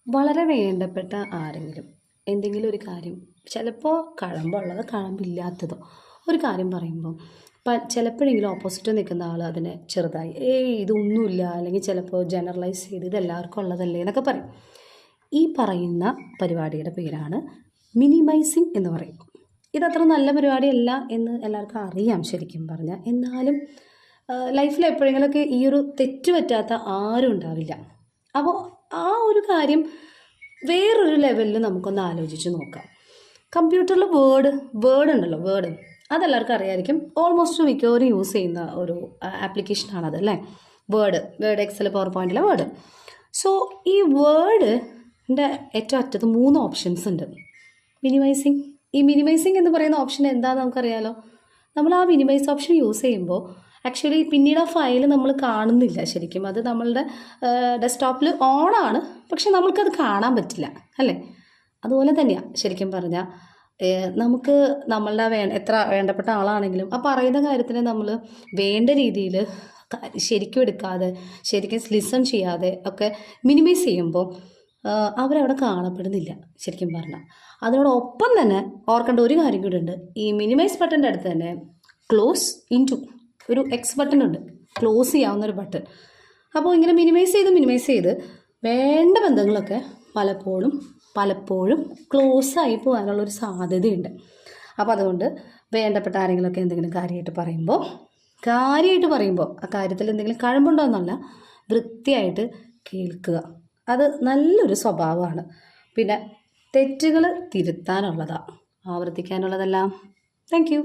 വളരെ വേണ്ടപ്പെട്ട ആരെങ്കിലും എന്തെങ്കിലും ഒരു കാര്യം, ചിലപ്പോൾ കഴമ്പുള്ളതോ കഴമ്പില്ലാത്തതോ ഒരു കാര്യം പറയുമ്പോൾ ചിലപ്പോഴെങ്കിലും ഓപ്പോസിറ്റ് നിൽക്കുന്ന ആൾ അതിനെ ചെറുതായി ഇതൊന്നുമില്ല, അല്ലെങ്കിൽ ചിലപ്പോൾ ജനറലൈസ് ചെയ്ത് ഇതെല്ലാവർക്കും ഉള്ളതല്ലേ എന്നൊക്കെ പറയും. ഈ പറയുന്ന പരിപാടിയുടെ പേരാണ് മിനിമൈസിങ് എന്ന് പറയും. ഇതത്ര നല്ല പരിപാടിയല്ല എന്ന് എല്ലാവർക്കും അറിയാം ശരിക്കും പറഞ്ഞാൽ. എന്നാലും ലൈഫിൽ എപ്പോഴെങ്കിലുമൊക്കെ ഈ ഒരു തെറ്റ് പറ്റാത്ത ആരും ഉണ്ടാവില്ല. അപ്പോൾ ആ ഒരു കാര്യം വേറൊരു ലെവലിൽ നമുക്കൊന്ന് ആലോചിച്ച് നോക്കാം. കമ്പ്യൂട്ടറിൽ വേർഡ് ഉണ്ടല്ലോ, വേർഡ് അതെല്ലാവർക്കും അറിയാമായിരിക്കും. ഓൾമോസ്റ്റ് മിക്കവരും യൂസ് ചെയ്യുന്ന ഒരു ആപ്ലിക്കേഷനാണത് അല്ലേ, വേർഡ് എക്സൽ പവർ പോയിൻറ്റിലെ വേർഡ്. സോ ഈ വേർഡിൻ്റെ ഏറ്റവും അറ്റത്ത് 3 ഓപ്ഷൻസ് ഉണ്ട്. മിനിമൈസിങ്. ഈ മിനിമൈസിങ് എന്ന് പറയുന്ന ഓപ്ഷൻ എന്താണെന്ന് നമുക്കറിയാലോ. നമ്മൾ ആ മിനിമൈസ് ഓപ്ഷൻ യൂസ് ചെയ്യുമ്പോൾ ആക്ച്വലി പിന്നീട് ആ ഫയൽ നമ്മൾ കാണുന്നില്ല ശരിക്കും. അത് നമ്മളുടെ ഡെസ്ക്ടോപ്പിൽ ഓണാണ്, പക്ഷെ നമ്മൾക്കത് കാണാൻ പറ്റില്ല അല്ലേ. അതുപോലെ തന്നെയാണ് ശരിക്കും പറഞ്ഞാൽ നമുക്ക് നമ്മളുടെ എത്ര വേണ്ടപ്പെട്ട ആളാണെങ്കിലും ആ പറയുന്ന കാര്യത്തിന് നമ്മൾ വേണ്ട രീതിയിൽ ശരിക്കും എടുക്കാതെ, ശരിക്കും ലിസൺ ചെയ്യാതെ ഒക്കെ മിനിമൈസ് ചെയ്യുമ്പോൾ അവരവിടെ കാണപ്പെടുന്നില്ല ശരിക്കും പറഞ്ഞാൽ. അതിനോടൊപ്പം തന്നെ ഓർക്കേണ്ട ഒരു കാര്യം കൂടി ഉണ്ട്. ഈ മിനിമൈസ് ബട്ടൻ്റെ അടുത്ത് തന്നെ ക്ലോസ് ഇൻറ്റു ഒരു എക്സ് ബട്ടൺ ഉണ്ട്, ക്ലോസ് ചെയ്യാവുന്ന ഒരു ബട്ടൺ. അപ്പോൾ ഇങ്ങനെ മിനിമൈസ് ചെയ്ത് വേണ്ട ബന്ധങ്ങളൊക്കെ പലപ്പോഴും ക്ലോസ് ആയി പോകാനുള്ളൊരു സാധ്യതയുണ്ട്. അപ്പോൾ അതുകൊണ്ട് വേണ്ടപ്പെട്ട ആരെങ്കിലുമൊക്കെ എന്തെങ്കിലും കാര്യമായിട്ട് പറയുമ്പോൾ ആ കാര്യത്തിൽ എന്തെങ്കിലും കഴമ്പുണ്ടോ എന്നല്ല, വൃത്തിയായിട്ട് കേൾക്കുക. അത് നല്ലൊരു സ്വഭാവമാണ്. പിന്നെ തെറ്റുകൾ തിരുത്താനുള്ളതാണ്, ആവർത്തിക്കാനുള്ളതല്ല. Thank you.